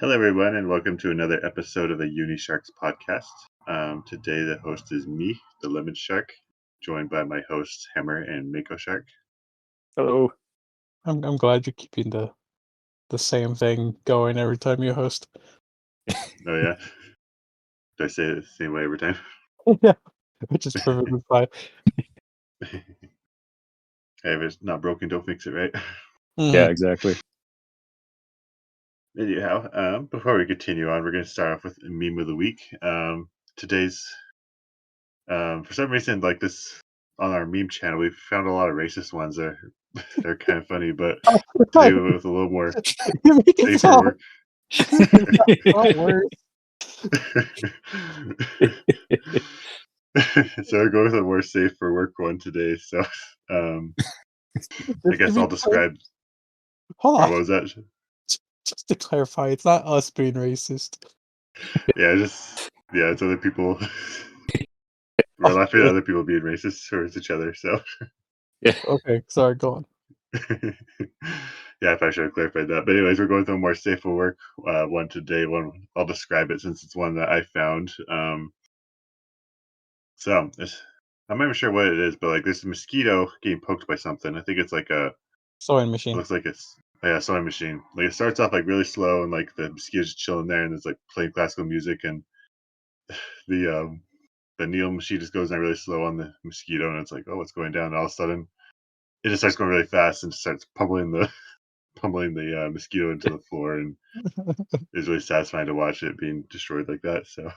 Hello, everyone, and welcome to another episode of the Unisharks podcast. Today, the host is me, the Lemon Shark, joined by my hosts Hammer and Mako Shark. Hello. I'm glad you're keeping the same thing going every time you host. Oh yeah, do I say it the same way every time? Yeah, which is perfectly fine. Hey, if it's not broken, don't fix it, right? Yeah, exactly. Anyhow, before we continue on, we're going to start off with a meme of the week. Today's, for some reason, like this on our meme channel, we found a lot of racist ones. They're kind of funny, but today we went with a little more You make it safer sound work. worse. So we're going with a more safe for work one today. So I guess I'll describe. Hold What on, was that? just to clarify, it's not us being racist. Yeah, it's other people. We're laughing at other people being racist towards each other. So Okay, sorry, go on. yeah, I probably should have clarified that. But anyways, we're going through a more safe for work one today. One I'll describe it since it's one that I found. So I'm not even sure what it is, but like this mosquito getting poked by something. I think it's like a Sewing machine. looks like it's sewing machine. Like it starts off like really slow and like the mosquito's just chilling there and it's like playing classical music and the needle machine just goes down really slow on the mosquito and it's like, oh, what's going down? And all of a sudden it just starts going really fast and starts pummeling the mosquito into the floor, and it's really satisfying to watch it being destroyed like that. So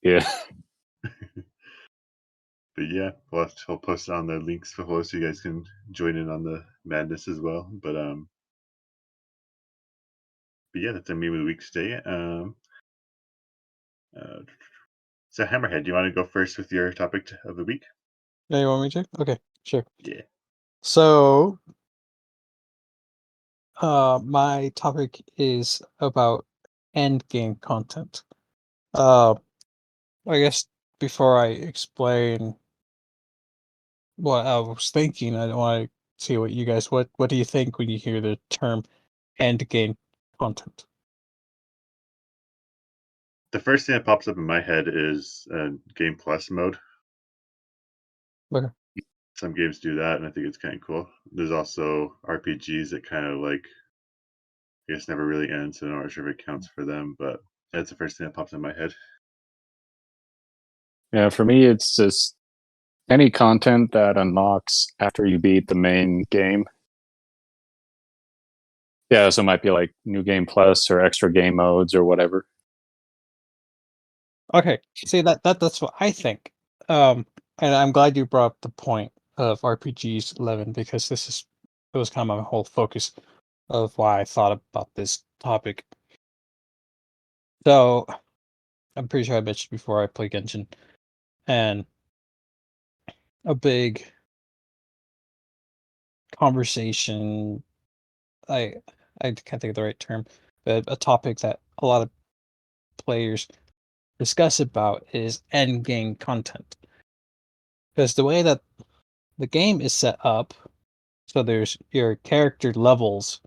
Yeah. but yeah, I'll post it on the links below so you guys can join in on the madness as well. But yeah, that's a meme of the week today. So Hammerhead, do you want to go first with your topic of the week? Yeah, you want me to? Okay, sure. Yeah. So, my topic is about endgame content. I guess before I explain what I was thinking, I want to see what you guys what do you think when you hear the term endgame content? The first thing that pops up in my head is Game Plus mode. Okay. Some games do that, and I think it's kind of cool. There's also RPGs that kind of like, I guess, never really end, so I'm not sure if it counts for them, but that's the first thing that pops in my head. Yeah, for me, it's just any content that unlocks after you beat the main game. Yeah, so it might be like New Game Plus or extra game modes or whatever. Okay. See that's what I think. And I'm glad you brought up the point of RPGs 11 because it was kind of my whole focus of why I thought about this topic. So I'm pretty sure I mentioned before I play Genshin, and a big conversation. I I can't think of the right term, but a topic that a lot of players discuss about is end game content. Because the way that the game is set up, so there's your character levels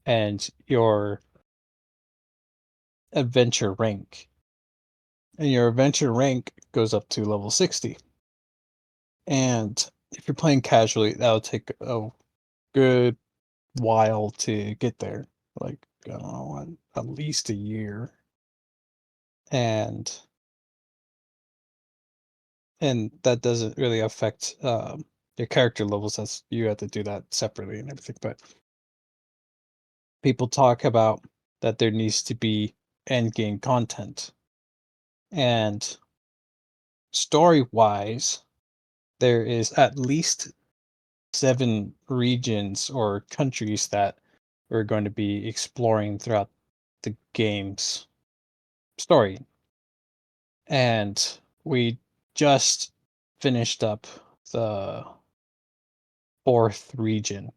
and your adventure rank. And your adventure rank goes up to level 60. And if you're playing casually, that'll take a good while to get there. Like, I don't know, at least a year. And that doesn't really affect your character levels. That's you have to do that separately and everything. But people talk about that there needs to be end game content, and story wise, there is at least 7 regions or countries that we're going to be exploring throughout the game's story. And we just finished up the 4th region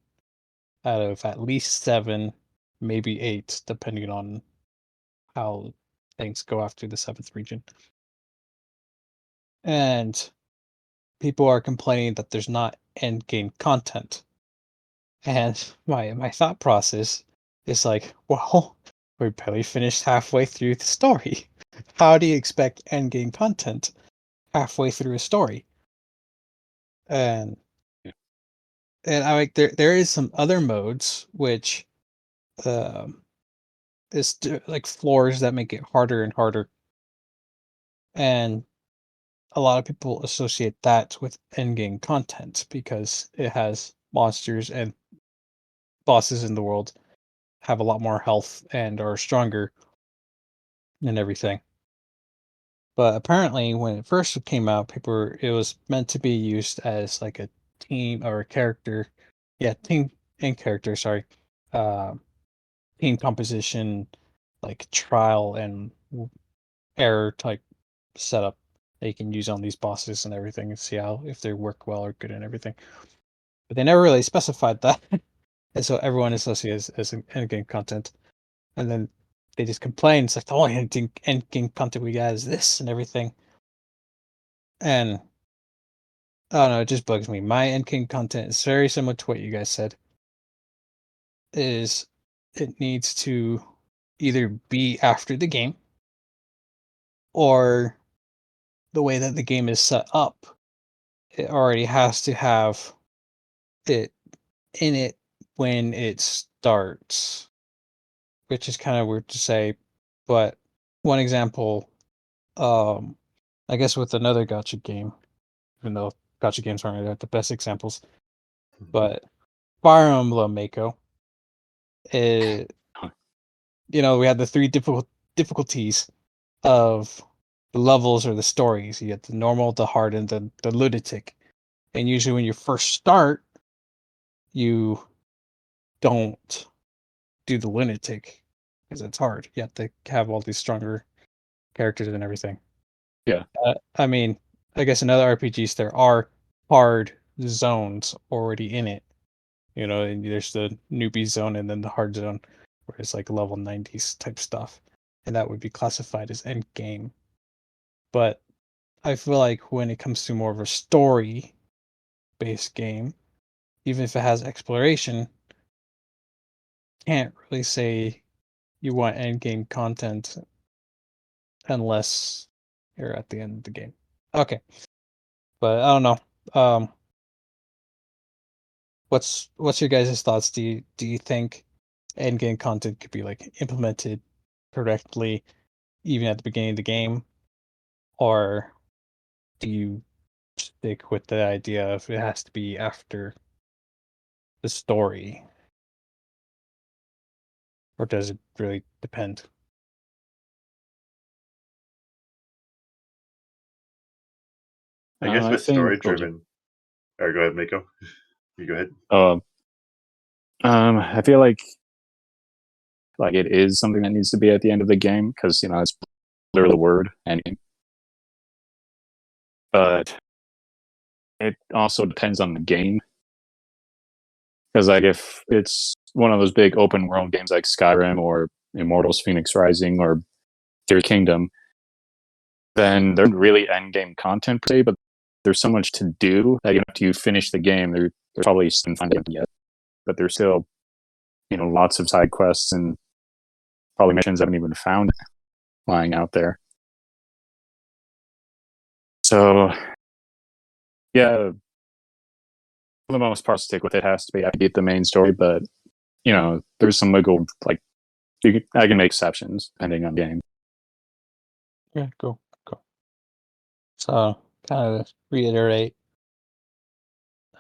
out of at least 7, maybe 8, depending on how things go after the 7th region. And people are complaining that there's not end game content. And my thought process is like, well, We barely finished halfway through the story. How do you expect endgame content halfway through a story? And Yeah. and I like there is some other modes which um like floors that make it harder and harder, and a lot of people associate that with endgame content because it has monsters and bosses in the world have a lot more health and are stronger and everything. But apparently, when it first came out, it was meant to be used as like a team or a character, yeah, team and character. Sorry, uh, team composition, like trial and error type setup that you can use on these bosses and everything, and see how if they work well or good and everything. But they never really specified that, and so everyone associates as end game content, and then they just complain. It's like the only end game content we got is this and everything, and I don't know, it just bugs me. My end game content is very similar to what you guys said. Is it needs to either be after the game or the way that the game is set up. It already has to have it in it when it starts, which is kind of weird to say. But one example, um, I guess with another gotcha game, even though gotcha games aren't really the best examples, but Fire Emblem Mako, it, we had the three difficulties of the levels or the stories. You had the normal, the hard, and the lunatic. And usually, when you first start, you don't do the lunatic because it's hard. You have to have all these stronger characters and everything. Yeah. I mean, I guess in other RPGs there are hard zones already in it. And there's the newbie zone and then the hard zone, where it's like level 90s type stuff, and that would be classified as end game. But I feel like when it comes to more of a story based game, even if it has exploration, can't really say you want end game content unless you're at the end of the game. Okay, but I don't know. What's your guys' thoughts? Do you think end game content could be like implemented correctly even at the beginning of the game, or do you stick with the idea of it has to be after the story, or does it really depend? I guess I with think. story driven. Or go ahead, Mako. You go ahead. I feel like it is something that needs to be at the end of the game because it's literally the word ending. But it also depends on the game because like if it's one of those big open world games like Skyrim or Immortals Phoenix Rising or Tears Kingdom, then there isn't really end game content per se, but there's so much to do that even after you finish the game, there's probably some fun yet, but there's still lots of side quests and probably missions I haven't even found lying out there. So yeah, for the most part, stick with it. Has to be. I get the main story, but there's some wiggle. Like I can make exceptions depending on game. Yeah, go. So, kind of reiterate.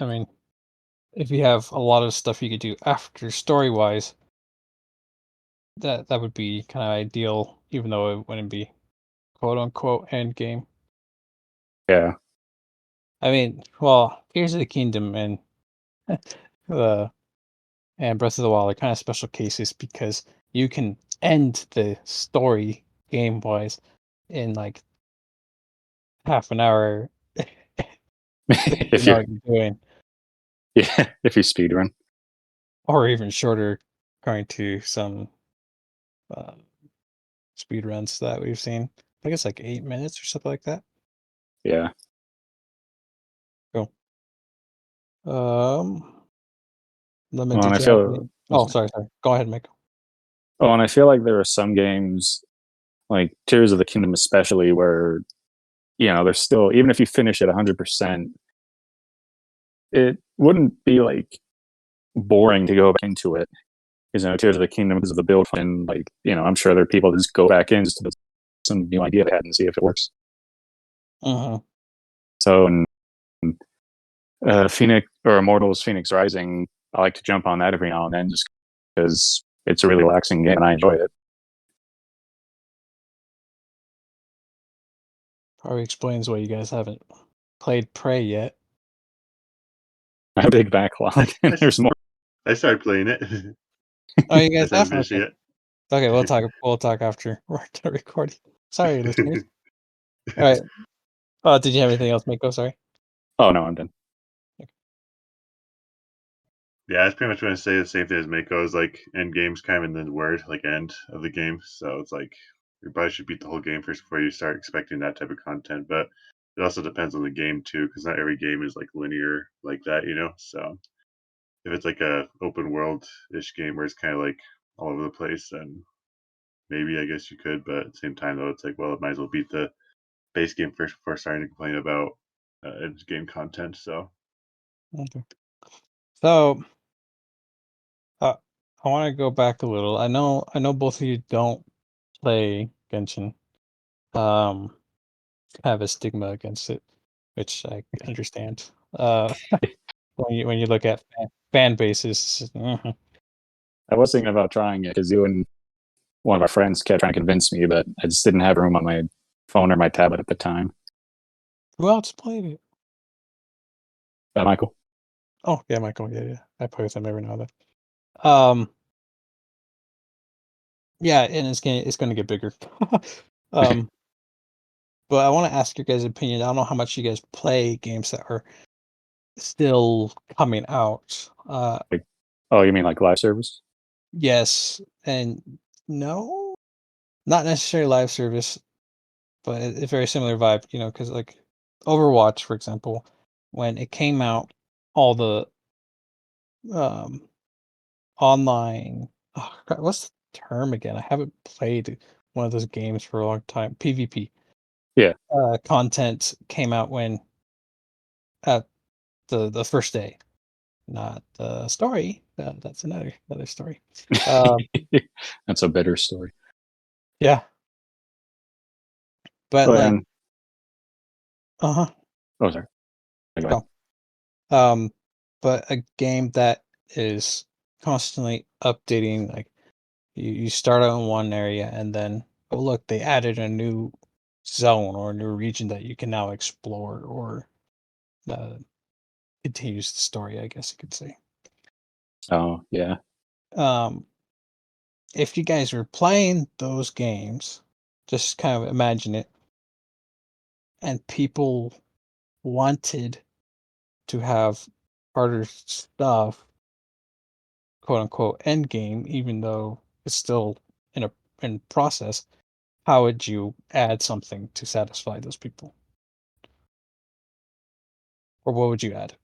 I mean, if you have a lot of stuff you could do after story wise, that would be kind of ideal, even though it wouldn't be quote unquote end game. Yeah, I mean, well, Tears of the Kingdom and uh, and Breath of the Wild are kind of special cases because you can end the story game wise in like half an hour if you if know you what you're doing, if you speed run. or even shorter, according to some uh, speed runs that we've seen. I think it's like 8 minutes or something like that. Yeah. Cool. Lemon, Well, and did I you have feel any? Oh, sorry. Go ahead, Michael. Oh, and I feel like there are some games, like Tears of the Kingdom especially, where, there's still, even if you finish it 100%, it wouldn't be, like, boring to go back into it. Because, Tears of the Kingdom, because of the build, and, like, I'm sure there are people that just go back in just to some new idea they had and see if it works. Uh-huh. So, Phoenix or Immortals Phoenix Rising, I like to jump on that every now and then just because it's a really relaxing game and I enjoy it. Probably explains why you guys haven't played Prey yet. I have a big backlog, and there's more. I started playing it. Oh, you I guys just haven't have? finished Okay. it Okay, we'll yet. talk. We'll talk after we're done recording. Sorry, listeners. All right. Did you have anything else, Miko? Sorry. Oh no, I'm done. Yeah, it's pretty much going to say the same thing as Mako. Is like Endgame's kind of in the word, like end of the game. So it's like you probably should beat the whole game first before you start expecting that type of content. But it also depends on the game too, because not every game is like linear like that, So if it's like a open world ish game where it's kind of like all over the place, then maybe I guess you could. But at the same time, though, it's like, well, it might as well beat the base game first before starting to complain about end game content. So Okay. So, I want to go back a little. I know both of you don't play Genshin. Um, have a stigma against it, which I understand. When you look at fan bases, I was thinking about trying it because you and one of our friends kept trying to convince me, but I just didn't have room on my phone or my tablet at the time. who else played it? Michael. Oh yeah, Michael. Yeah. I play with him every now and then. Um, yeah, and it's gonna get bigger. um, but I want to ask your guys' opinion. I don't know how much you guys play games that are still coming out. Like, oh, you mean like live service? Yes and no, not necessarily live service, but a very similar vibe. Because like Overwatch, for example, when it came out, all the um online. Oh, God, what's the term again? I haven't played one of those games for a long time. PvP. Yeah. Content came out when at the first day, not the story. That's another story. That's a bitter story. Yeah, but Oh, like, and uh huh. oh, sorry. Go ahead. Um, but a game that is constantly updating, like you start out in one area and then, oh look, they added a new zone or a new region that you can now explore, or uh, continues the story, I guess you could say. Oh yeah. Um, if you guys were playing those games, just kind of imagine it, and people wanted to have harder stuff, quote unquote, end game, even though it's still in a in process. How would you add something to satisfy those people, or what would you add?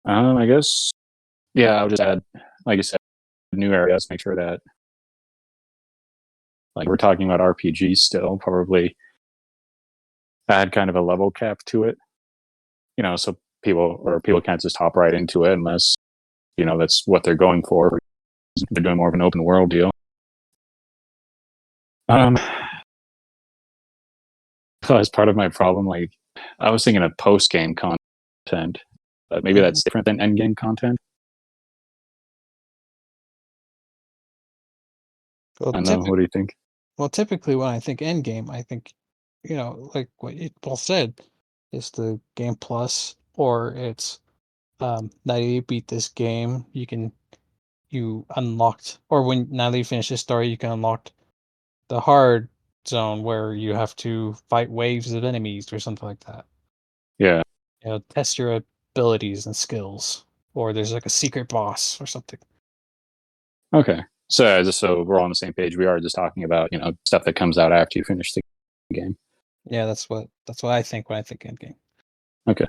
I guess. Yeah, I'll just add, like you said, new areas. Make sure that, like, we're talking about RPGs still, probably add kind of a level cap to it. So people can't just hop right into it unless that's what they're going for. They're doing more of an open world deal. So as part of my problem, like, I was thinking of post game content, but maybe Mhm. that's different than end game content. Well, I don't know. What do you think? typically when I think end game, I think, like what you both said, is the game plus, or it's now that you beat this game, you unlocked, or when now that you finish this story, you can unlock the hard zone where you have to fight waves of enemies or something like that. Yeah. Test your abilities and skills, or there's like a secret boss or something. Okay. So just so we're all on the same page, we are just talking about stuff that comes out after you finish the game. Yeah, that's what I think when I think end game. Okay.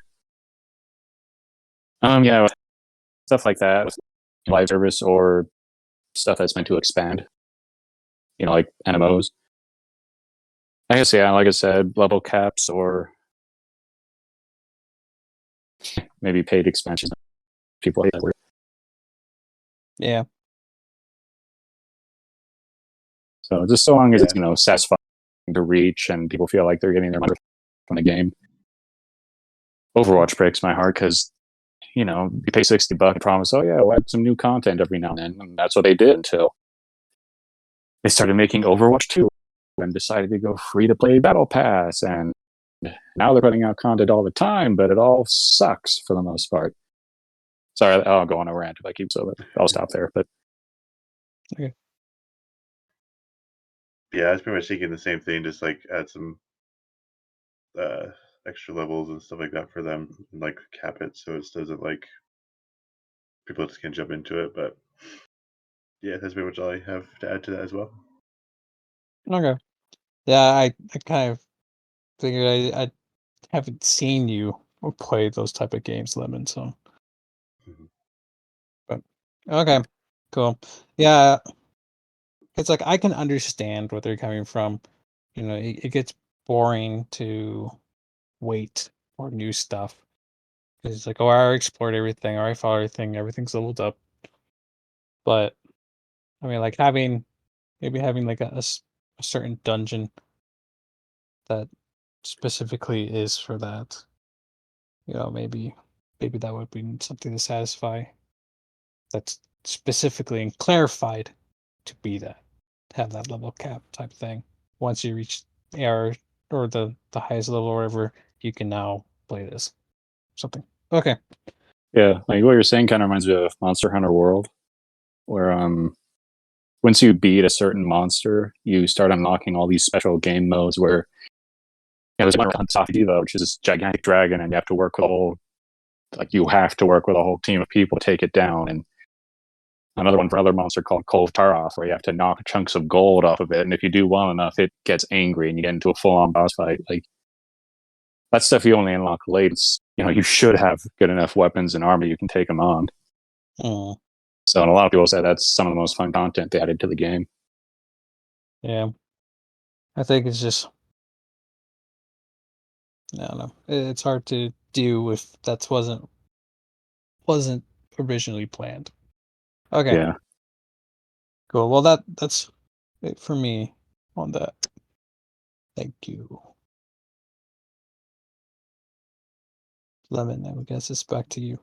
Yeah, stuff like that, live service or stuff that's meant to expand, like MMOs. I guess, yeah, like I said, level caps or maybe paid expansions. People hate that word. Yeah. So just so long as it's, satisfying to reach and people feel like they're getting their money from the game. Overwatch breaks my heart because, you pay $60 and promise, oh yeah, we'll add some new content every now and then. And that's what they did until they started making Overwatch 2 and decided to go free to play Battle Pass. And now they're putting out content all the time, but it all sucks for the most part. Sorry, I'll go on a rant if I keep so, but I'll stop there. But Okay. Yeah, I was pretty much thinking the same thing, just like add some extra levels and stuff like that for them, and like cap it so it doesn't like people just can't jump into it. But yeah, that's pretty much all I have to add to that as well. Okay. Yeah, I kind of figured I haven't seen you play those type of games, Lemon. So, Mhm. but okay, cool. Yeah, it's like I can understand where they're coming from. It gets boring to wait for new stuff. It's like, oh, I already explored everything, or I found everything, everything's leveled up. But I mean, like maybe having like a certain dungeon that specifically is for that. Maybe that would be something to satisfy. That's specifically and clarified to be that, to have that level cap type thing. Once you reach AR or the highest level or whatever, you can now play this. Something. Okay. yeah, like what you're saying kind of reminds me of Monster Hunter World, where once you beat a certain monster, you start unlocking all these special game modes where there's one on Diva, which is this gigantic dragon, and you have to work with a whole team of people to take it down, and another one for another monster called Cove Taroth, where you have to knock chunks of gold off of it, and if you do well enough, it gets angry and you get into a full-on boss fight. Like that stuff you only unlock late. You should have good enough weapons and armor you can take them on. Mm, So, and a lot of people say that's some of the most fun content they added to the game. yeah. I think it's just I don't know. It's hard to do if that wasn't originally planned. Okay. Yeah. Cool. Well, that's it for me on that. Thank you, Lemon. I guess it's back to you.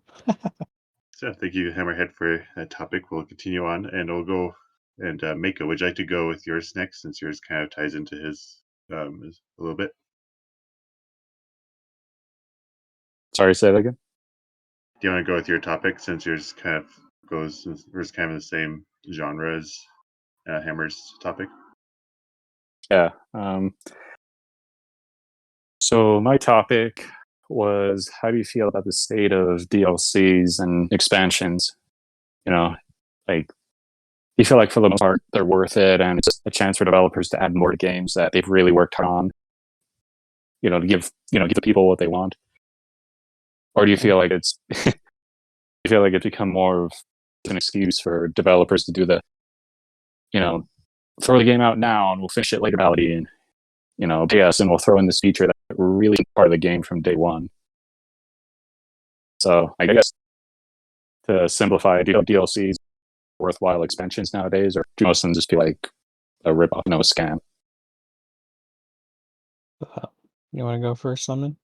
So thank you, Hammerhead, for that topic. We'll continue on, and we'll go. And Mako, would you like to go with yours next, since yours kind of ties into his a little bit? Sorry, say that again. Do you want to go with your topic, since yours kind of yours kind of in the same genre as Hammer's topic? Yeah. So my topic was, how do you feel about the state of DLCs and expansions? You know, like, you feel like for the most part they're worth it, and it's a chance for developers to add more to games that they've really worked hard on. To give the people what they want, or do you feel like it's become more of an excuse for developers to do you know throw the game out now and we'll finish it later mentality, and pay us and we'll throw in this feature that really is part of the game from day one. So I guess, to simplify, do DLCs worthwhile expansions nowadays, or do most of them just feel like a ripoff, a scam? You want to go first, Lemon?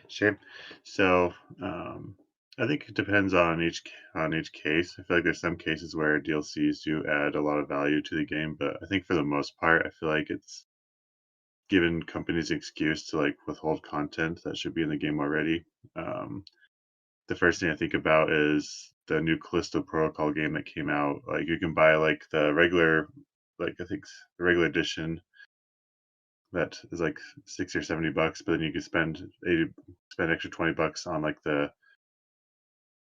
Sure. So I think it depends on each case. I feel like there's some cases where DLCs do add a lot of value to the game, but I think for the most part, I feel like it's given companies an excuse to like withhold content that should be in the game already. Um, the first thing I think about is the new Callisto Protocol game that came out. Like you can buy like the regular, like I think the regular edition that is like $60 or $70, but then you could spend extra $20 on like the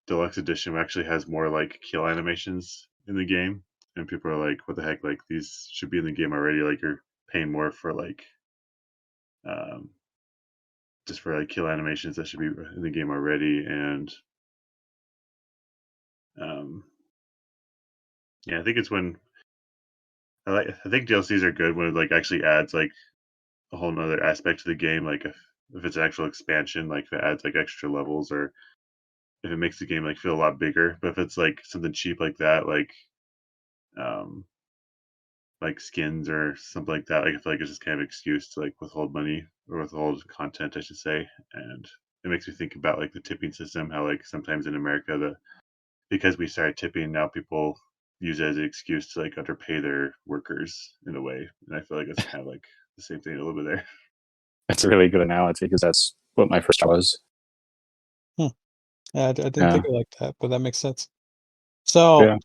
deluxe edition, which actually has more like kill animations in the game. And people are like, "What the heck? Like these should be in the game already. Like you're paying more for like um, just for like kill animations that should be in the game already." And um, Yeah, I think it's when I think DLCs are good when it like actually adds like a whole nother aspect to the game. Like if it's an actual expansion, like if it adds like extra levels or if it makes the game like feel a lot bigger. But if it's like something cheap like that, um like skins or something like that, like I feel like it's just kind of excuse to like withhold money or withhold content, I should say. And it makes me think about like the tipping system, how like sometimes in America the because we started tipping, now people use it as an excuse to like underpay their workers in a way. And I feel like it's kind of like the same thing a little bit there. That's a really good analogy because that's what my first job was. Hmm. Yeah, I didn't Yeah, think of it like that, but that makes sense. So, yeah.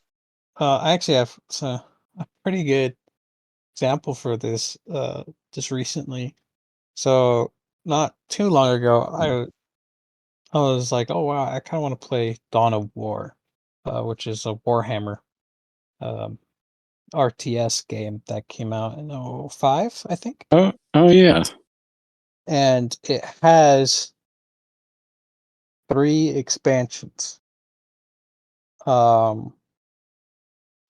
I actually have a pretty good example for this, just recently. So, not too long ago, I was like, "Oh, wow, I kinda wanna play Dawn of War," which is a Warhammer, um, RTS game that came out in '05, I think? Oh yeah. And it has 3 expansions. Um,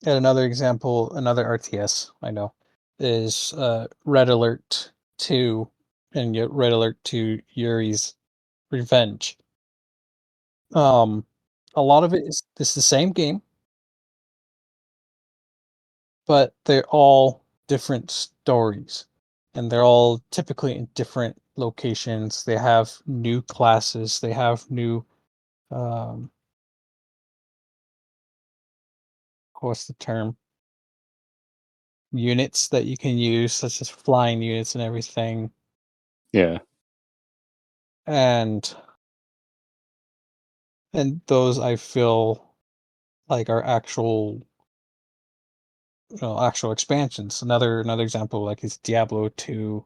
and another example, another RTS I know is, Red Alert 2 and yet Red Alert 2 Yuri's Revenge. Um, a lot of it is it's the same game, but they're all different stories, and they're all typically in different locations. They have new classes, they have new, um, what's the term? Units that you can use, such as flying units and everything. Yeah. And those I feel like are actual, actual expansions. Another example like is Diablo 2,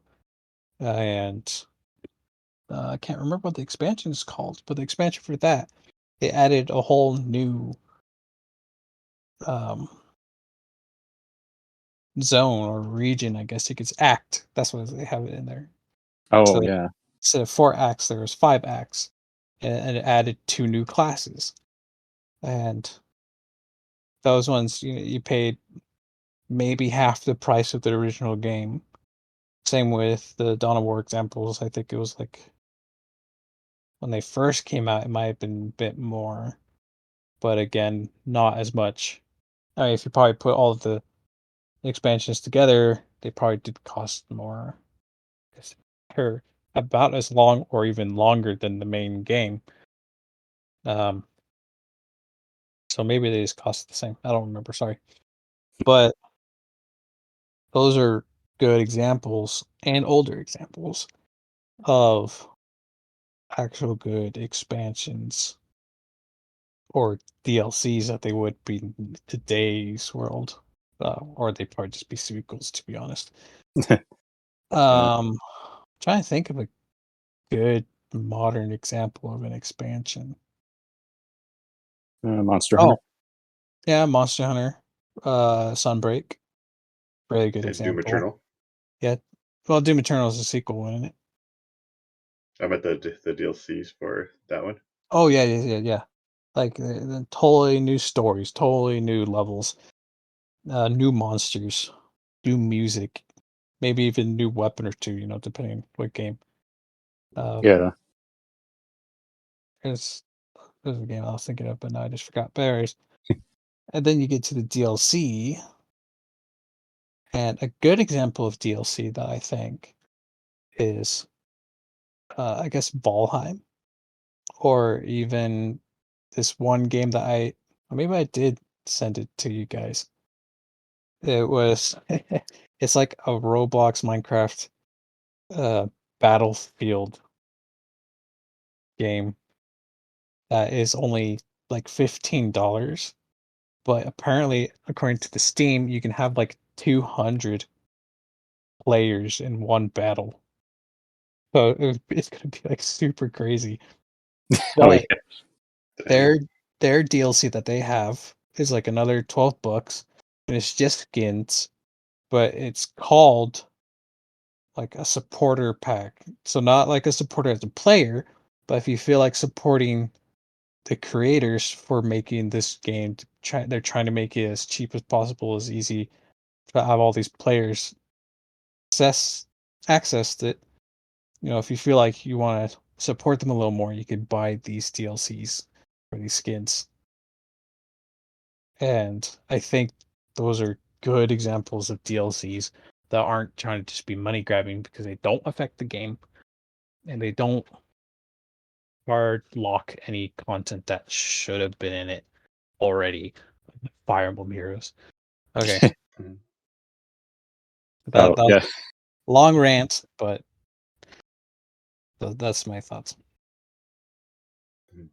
and I can't remember what the expansion is called, but the expansion for that, they added a whole new um zone or region, I guess you could act. That's what they have it in there. Oh So yeah. instead of 4 acts, there was 5 acts, and it added 2 new classes. And those ones you paid maybe half the price of the original game. Same with the Dawn of War examples. I think it was like when they first came out, it might have been a bit more, but again, not as much. I mean, if you probably put all of the expansions together, they probably did cost more. 'Cause they're about as long or even longer than the main game. Um, so maybe they just cost the same. I don't remember. Sorry, but those are good examples and older examples of actual good expansions or DLCs that they would be in today's world, or they'd probably just be sequels, to be honest. Yeah. Trying to think of a good modern example of an expansion. Monster Oh, Hunter. yeah, Monster Hunter, Sunbreak, really good And Doom example. Eternal. Yeah, well, Doom Eternal is a sequel, isn't it? I bet the DLCs for that one. Oh yeah, yeah, yeah, yeah. Like the totally new stories, totally new levels, new monsters, new music, maybe even new weapon or two. Depending what game. Um, Yeah. there's there's a game I was thinking of, but now I just forgot. Berries. And then you get to the DLC, and a good example of DLC that I think is, I guess, Valheim, or even this one game that or maybe I did send it to you guys. It was, it's like a Roblox Minecraft battlefield game that is only like $15. But apparently, according to the Steam, you can have like 200 players in one battle. So it's gonna be like super crazy. Oh But yeah. Dang. their DLC that they have is like another $12, and it's just skins, but it's called like a supporter pack. So not like a supporter as a player, but if you feel like supporting the creators for making this game. They're trying to make it as cheap as possible, as easy to have all these players access it. If you feel like you want to support them a little more, you could buy these DLCs or these skins. And I think those are good examples of DLCs that aren't trying to just be money grabbing, because they don't affect the game and they don't hard lock any content that should have been in it already. Fire Emblem Heroes. Okay. Mhm. That was yeah. a long rant, but that's my thoughts. And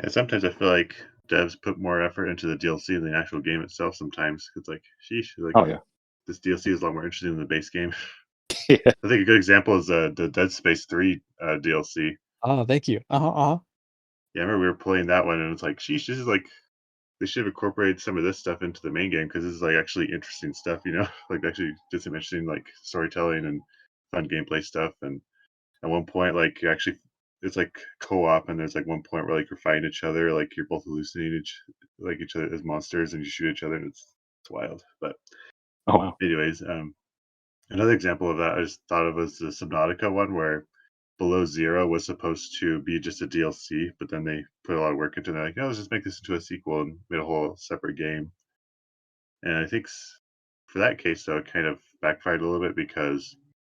sometimes I feel like devs put more effort into the DLC than the actual game itself. Sometimes it's like, sheesh, like Oh yeah. this DLC is a lot more interesting than the base game. Yeah. I think a good example is the Dead Space 3 DLC. Oh, thank you. Yeah, I remember we were playing that one, and it's like, sheesh, this is like they should have incorporated some of this stuff into the main game, because this is like actually interesting stuff, like they actually did some interesting like storytelling and fun gameplay stuff. And at one point, like you actually, it's like co-op, and there's like one point where like you're fighting each other, like you're both hallucinating each other as monsters, and you shoot each other, and it's wild. But Oh wow. anyways, another example of that I just thought of was the Subnautica one, where Below Zero was supposed to be just a DLC, but then they put a lot of work into it. They're like, oh, let's just make this into a sequel and made a whole separate game. And I think for that case, though, it kind of backfired a little bit, because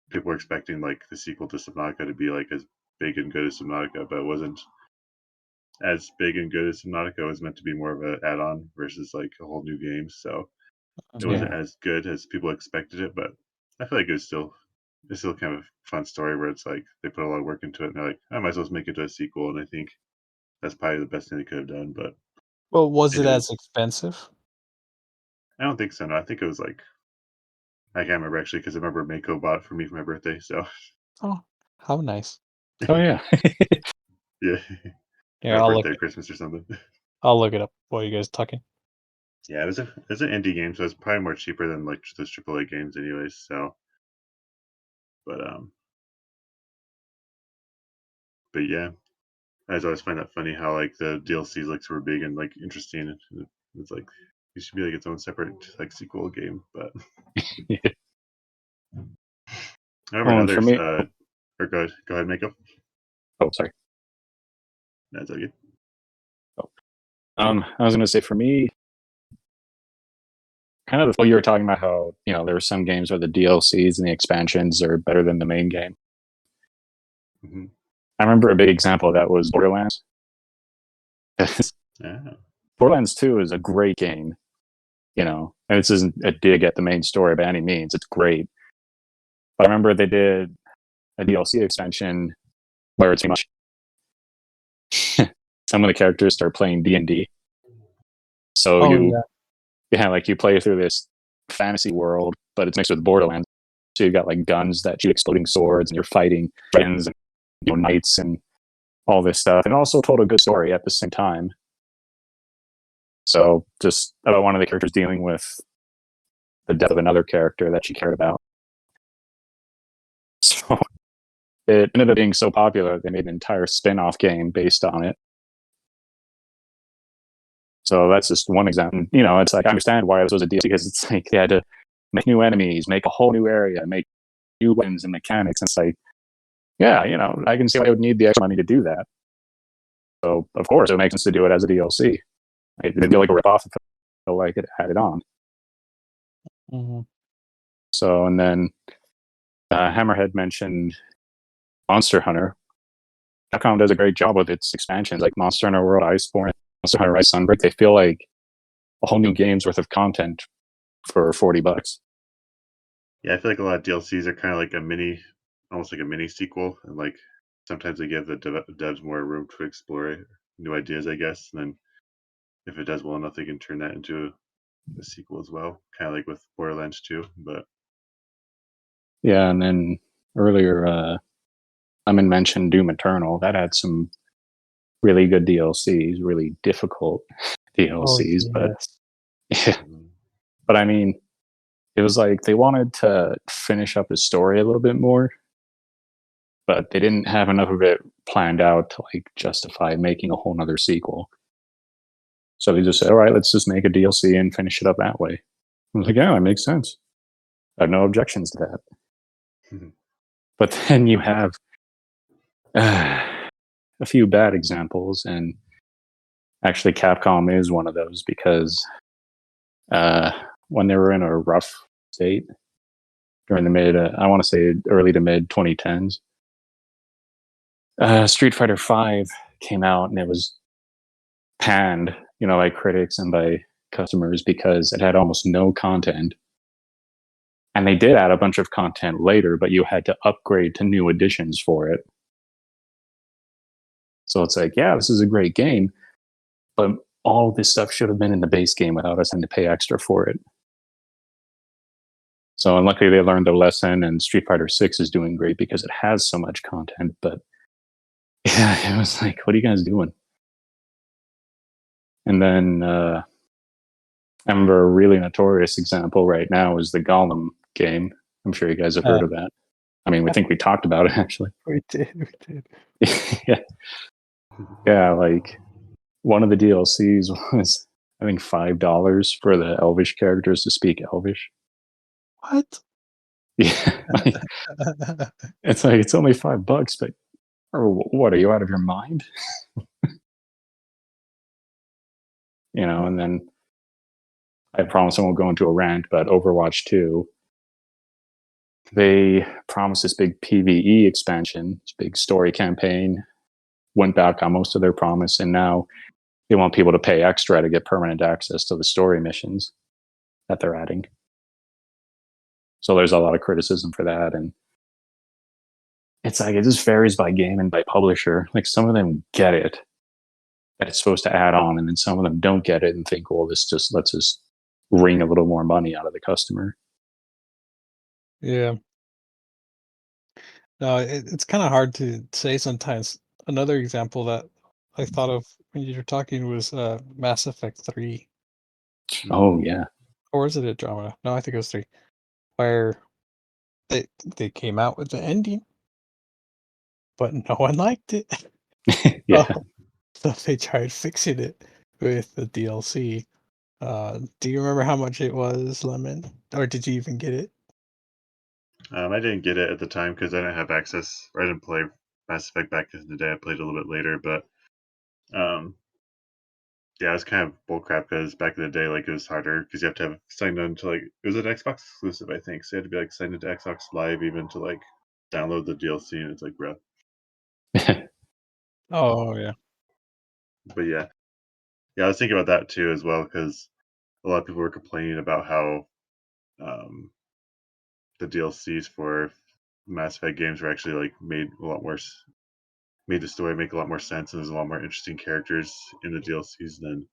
people were expecting like the sequel to Subnautica to be like as big and good as Subnautica, but it wasn't as big and good as Subnautica. It was meant to be more of an add-on versus like a whole new game. So it Yeah. wasn't as good as people expected it, but I feel like it's still kind of a fun story, where it's like they put a lot of work into it, and they're like, I might as well make it to a sequel. And I think that's probably the best thing they could have done. But Well, was it as anyways, expensive? I don't think so. No, I think it was like, I can't remember actually, because I remember Mako bought it for me for my birthday. So Oh, how nice. Oh yeah. yeah, Yeah, or birthday, or Christmas, or something. I'll look it up while you guys talking. Yeah, it's an indie game, so it's probably more cheaper than like those AAA games, anyways. So, but yeah, I just always find that funny how like the DLCs like super big and like interesting. It's like it should be like its own separate like sequel game. But I remember Oh, and for another me, or go ahead, Mako. oh sorry. That's all good. Oh. I was gonna say for me, kind of what you were talking about, how there were some games where the DLCs and the expansions are better than the main game. Mm-hmm. I remember a big example of that was Borderlands. Yeah. Borderlands 2 is a great game, and this isn't a dig at the main story by any means. It's great. But I remember they did a DLC expansion where it's much some of the characters start playing D&D. So you play through this fantasy world, but it's mixed with Borderlands. So you've got like guns that shoot exploding swords, and you're fighting friends and knights and all this stuff, and also told a good story at the same time. So just about one of the characters dealing with the death of another character that she cared about. So it ended up being so popular they made an entire spin-off game based on it. So that's just one example. It's like, I understand why this was a DLC, because it's like they had to make new enemies, make a whole new area, make new weapons and mechanics. And it's like, yeah, I can see why I would need the extra money to do that. So of course it makes sense to do it as a DLC. It didn't feel like a ripoff. It felt like it added on. Mm-hmm. So, and then Hammerhead mentioned Monster Hunter. Capcom does a great job with its expansions, like Monster Hunter World Iceborne, Monster Hunter Rise Sunbreak. They feel like a whole new game's worth of content for $40. Yeah, I feel like a lot of DLCs are kind of like almost like a mini sequel, and like sometimes they give the devs more room to explore new ideas, I guess. And then if it does well enough, they can turn that into a sequel as well, kind of like with Borderlands 2. But Yeah, and then earlier, Lemon mentioned Doom Eternal. That had some really good DLCs, really difficult DLCs, but yeah. But I mean, it was like they wanted to finish up the story a little bit more. but they didn't have enough of it planned out to like justify making a whole nother sequel. So they just said, all right, let's just make a DLC and finish it up that way. I was like, yeah, that makes sense. I have no objections to that. But then you have a few bad examples, and actually Capcom is one of those because when they were in a rough state during the I want to say early to mid 2010s, Street Fighter V came out and it was panned, by critics and by customers because it had almost no content. And they did add a bunch of content later, but you had to upgrade to new editions for it. So it's like, yeah, this is a great game, but all this stuff should have been in the base game without us having to pay extra for it. So unluckily they learned their lesson, and Street Fighter 6 is doing great because it has so much content. But yeah, it was like, what are you guys doing? And then I remember a really notorious example right now is the Gollum game. I'm sure you guys have heard of that. I mean, we think we talked about it actually. We did. Yeah. Yeah, like one of the DLCs was, I think, $5 for the Elvish characters to speak Elvish. What? Yeah, it's like it's only $5, but what, are you out of your mind? And then I promise I won't go into a rant, but Overwatch 2, they promised this big PvE expansion, this big story campaign, went back on most of their promise, and now they want people to pay extra to get permanent access to the story missions that they're adding. So there's a lot of criticism for that, and it's like it just varies by game and by publisher. Like some of them get it that it's supposed to add on, and then some of them don't get it and think, well, this just lets us wring a little more money out of the customer. Yeah. No, it's kind of hard to say sometimes. Another example that I thought of when you were talking was Mass Effect 3. Oh yeah. Or was it Andromeda? No, I think it was 3. Where they came out with the ending, but no one liked it. Yeah. So they tried fixing it with the DLC. Do you remember how much it was, Lemon? Or did you even get it? I didn't get it at the time because I didn't have access. Or I didn't play Mass Effect back in the day. I played it a little bit later, but yeah, it was kind of bullcrap because back in the day, like it was harder because you have to have signed on to it was an Xbox exclusive, I think. So you had to be like signed into Xbox Live even to like download the DLC, and it's like, bro. Oh yeah. But yeah, I was thinking about that too as well because a lot of people were complaining about how um, the DLCs for Mass Effect games were actually like made a lot more made the story make a lot more sense, and there's a lot more interesting characters in the DLCs than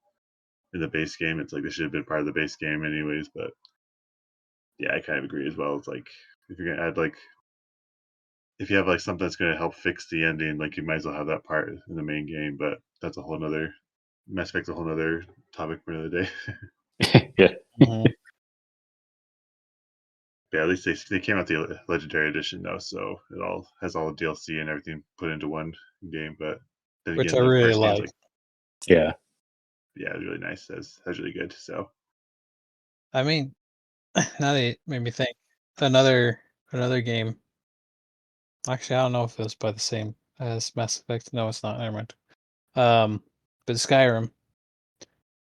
in the base game. It's like they should have been part of the base game anyways. But yeah, I kind of agree as well. It's like if you're gonna add like if you have like something that's gonna help fix the ending, like you might as well have that part in the main game. But that's a whole nother Mass Effect's a whole nother topic for another day. Yeah. Mhm. Yeah, at least they came out the Legendary Edition though, so it all has all the DLC and everything put into one game. But then Which again, I the really first game's like. like Yeah. yeah, it's really nice. That's really good. So I mean, now that it made me think, another game. Actually, I don't know if it was by the same as Mass Effect. No, it's not. Never mind. But Skyrim.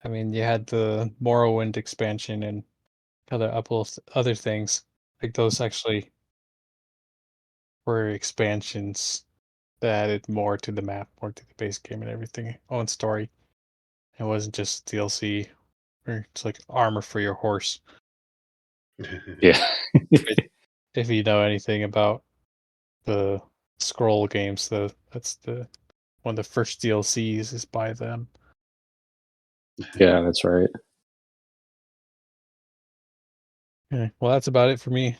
I mean, you had the Morrowind expansion and other things. Like those actually were expansions that added more to the map, more to the base game and everything. Own story. It wasn't just DLC or it's like armor for your horse. Yeah. If you know anything about the scroll games, that's the one of the first DLCs is by them. Yeah, that's right. Yeah. Well, that's about it for me.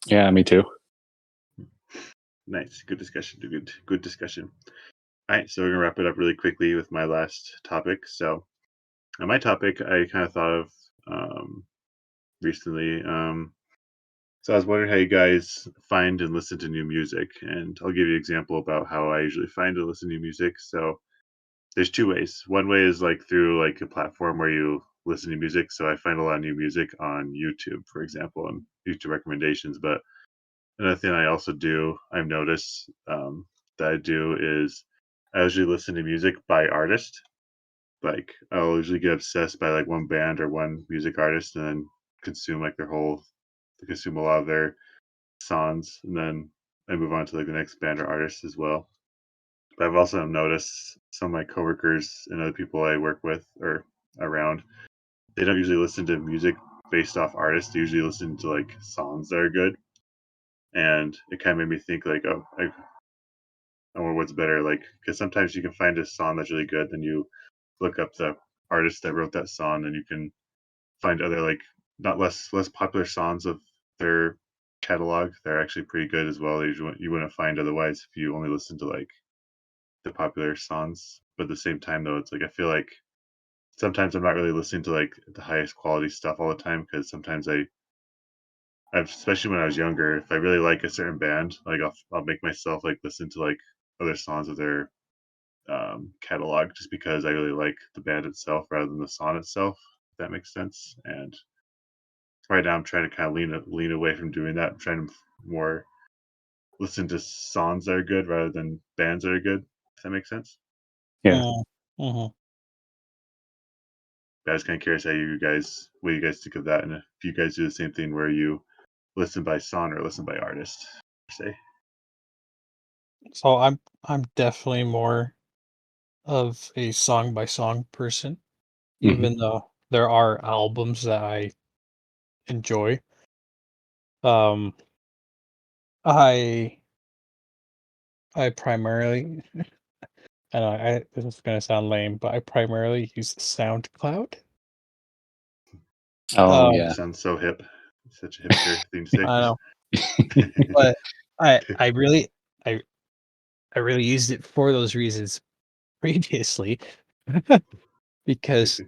Yeah, me too. nice, good discussion. Good discussion. All right, so we're gonna wrap it up really quickly with my last topic. So, my topic I kind of thought of recently. So I was wondering how you guys find and listen to new music, and I'll give you an example about how I usually find and listen to new music. So there's two ways. One way is like through like a platform where you listen to music. So I find a lot of new music on YouTube, for example, and YouTube recommendations. But another thing I also do, I've noticed that I do is I usually listen to music by artist. Like I'll usually get obsessed by like one band or one music artist, and then consume like their whole, consume a lot of their songs, and then I move on to like the next band or artist as well. But I've also noticed some of my coworkers and other people I work with or around, they don't usually listen to music based off artists. They usually listen to like songs that are good, and it kind of made me think like, oh, I wonder what's better. Like, because sometimes you can find a song that's really good, then you look up the artist that wrote that song, and you can find other like not less popular songs of their catalog. They're actually pretty good as well. You wouldn't find otherwise if you only listen to like the popular songs. But at the same time, though, it's like I feel like sometimes I'm not really listening to like the highest quality stuff all the time because sometimes especially when I was younger, if I really like a certain band, like I'll make myself like listen to like other songs of their catalog just because I really like the band itself rather than the song itself. If that makes sense. And right now, I'm trying to kind of lean away from doing that. I'm trying to more listen to songs that are good rather than bands that are good. If that makes sense. Yeah. Mm-hmm. But I was kind of curious what you guys think of that, and if you guys do the same thing where you listen by song or listen by artist, per se. So I'm definitely more of a song by song person, Hmm. even though there are albums that I enjoy. Um, I I primarily I know this is gonna sound lame, but I primarily use SoundCloud. Oh Um, It yeah. sounds so hip. Such a hipster thing to say. I know, but I really I I really used it for those reasons previously because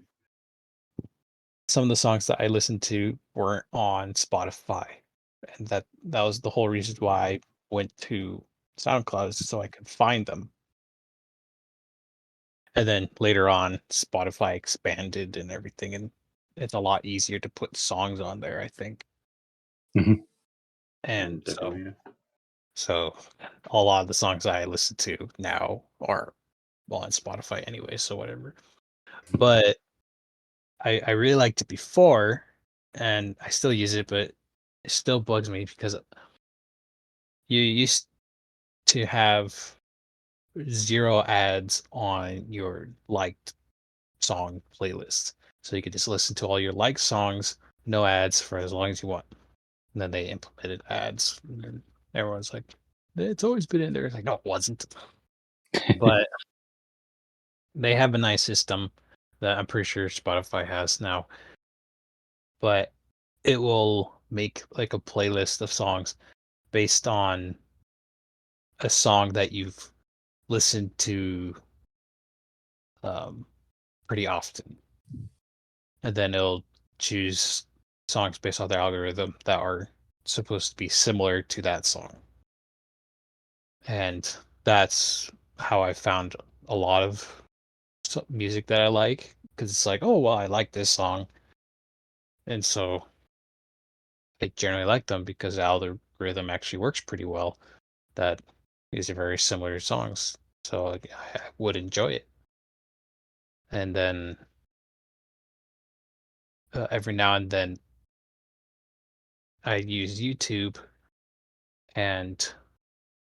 some of the songs that I listened to weren't on Spotify, and that was the whole reason why I went to SoundCloud is so I could find them. And then later on, Spotify expanded and everything, and it's a lot easier to put songs on there, I think. Hmm. And Definitely. Yeah. so a lot of the songs I listen to now are well on Spotify anyway, so whatever. But I really liked it before, and I still use it, but it still bugs me because you used to have 0 ads on your liked song playlist. So you could just listen to all your liked songs, no ads for as long as you want. And then they implemented ads. And then everyone's like, it's always been in there. It's like, no, it wasn't. But they have a nice system that I'm pretty sure Spotify has now. But it will make like a playlist of songs based on a song that you've listened to um, pretty often. And then it'll choose songs based on the algorithm that are supposed to be similar to that song. And that's how I found a lot of music that I like because it's like, oh, well, I like this song. And so I generally like them because the algorithm actually works pretty well. That these are very similar songs. So like, I would enjoy it. And then every now and then I use YouTube, and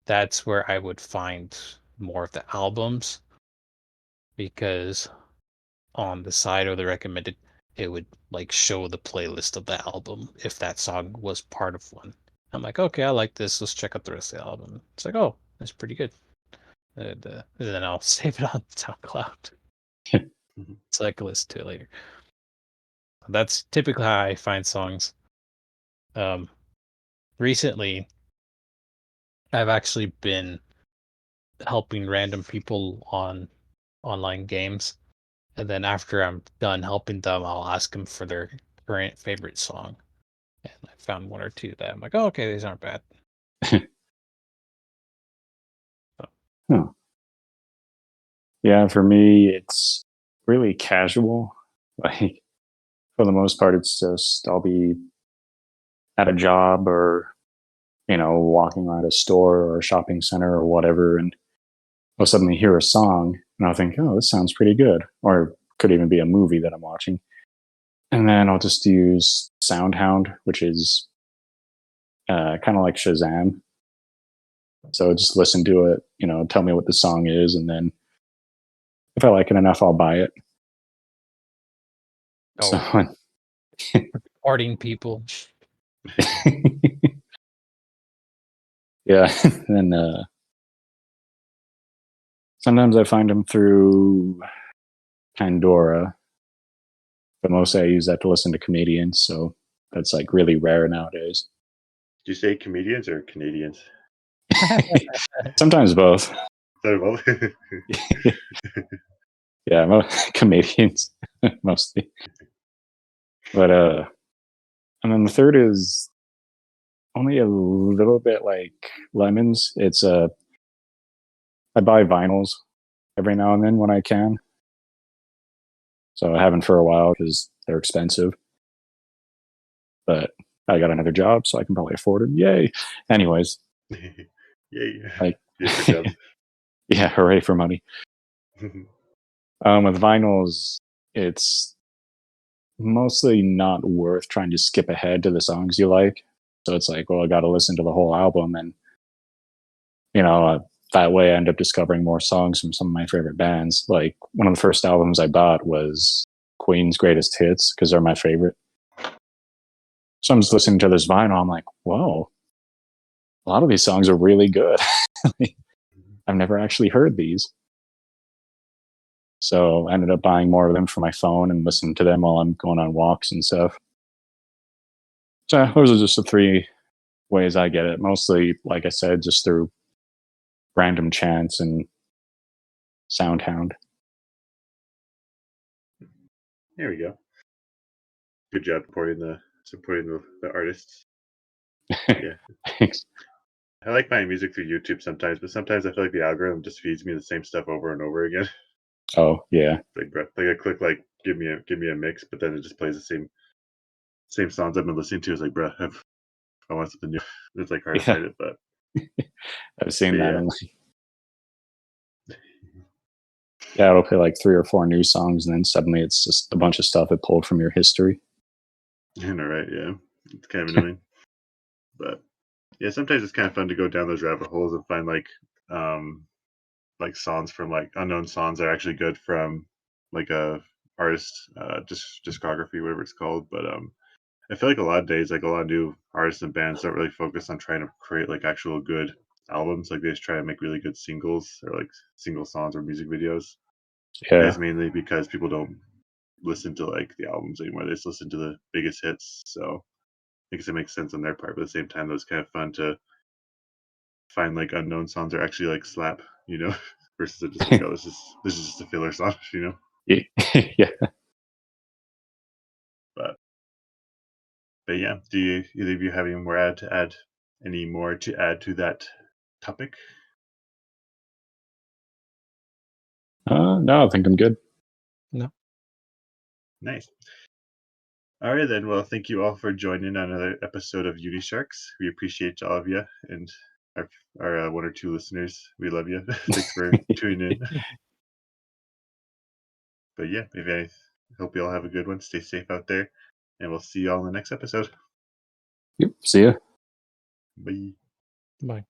that's where I would find more of the albums because on the side of the recommended, it would like show the playlist of the album if that song was part of one. I'm like, okay, I like this. Let's check out the rest of the album. It's like, oh, that's pretty good. And then I'll save it on SoundCloud Mhm. so I can listen to it later. That's typically how I find songs. Um, Recently, I've actually been helping random people on online games. And then after I'm done helping them, I'll ask them for their current favorite song. and I found one or two that I'm like, oh, okay, these aren't bad. Huh. Yeah, for me, it's really casual. Like, for the most part, it's just I'll be at a job or, walking around a store or a shopping center or whatever, and I'll suddenly hear a song and I'll think, oh, this sounds pretty good. Or it could even be a movie that I'm watching. And then I'll just use SoundHound, which is kind of like Shazam. So just listen to it, tell me what the song is, and then if I like it enough, I'll buy it. So, Oh, arting people. yeah. And sometimes I find them through Pandora, but mostly I use that to listen to comedians. So that's like really rare nowadays. Do you say comedians or Canadians? Sometimes both. Sorry, both. Yeah, comedians mostly. But and then the third is only a little bit like lemons. It's I buy vinyls every now and then when I can. So I haven't for a while because they're expensive. But I got another job, so I can probably afford them. Yay! Anyways, Yay. like, Yeah, for jobs. yeah, hooray for money. With vinyls, it's mostly not worth trying to skip ahead to the songs you like. So it's like, well, I got to listen to the whole album, and that way I end up discovering more songs from some of my favorite bands. Like one of the first albums I bought was Queen's Greatest Hits because they're my favorite. So I'm just listening to this vinyl. I'm like, whoa, a lot of these songs are really good. I've never actually heard these. So I ended up buying more of them for my phone and listening to them while I'm going on walks and stuff. So those are just the three ways I get it. Mostly, like I said, just through random chance and SoundHound. There we go. Good job supporting the artists. Yeah. Thanks. I like finding music through YouTube sometimes, but sometimes I feel like the algorithm just feeds me the same stuff over and over again. Oh yeah. Like I click like give me a mix, but then it just plays the same songs I've been listening to. It's like, bruh, I want something new. It's like hard to Yeah. find it, but I've seen that. yeah. And yeah, it'll play like 3 or 4 new songs, and then suddenly it's just a bunch of stuff it pulled from your history. You know, right? Yeah, it's kind of annoying, but yeah, sometimes it's kind of fun to go down those rabbit holes and find like songs from like unknown songs that are actually good from like a artist discography, whatever it's called. But I feel like a lot of days, like a lot of new artists and bands don't really focus on trying to create like actual good albums. Like they just try to make really good singles or like single songs or music videos. And Yeah. it's mainly because people don't listen to like the albums anymore. They just listen to the biggest hits. So I guess it makes sense on their part, but at the same time, it was kind of fun to find like unknown songs that actually like slap, versus it just like, oh, this is just a filler song, Yeah. But yeah, do you either of you have any more to add to that topic? No, I think I'm good. No. Nice. All right then. Well, thank you all for joining on another episode of Unisharks. We appreciate all of you and our one or two listeners. We love you. Thanks for tuning in. But yeah, maybe I hope you all have a good one. Stay safe out there, and we'll see you all in the next episode. Yep. See ya. Bye. Bye.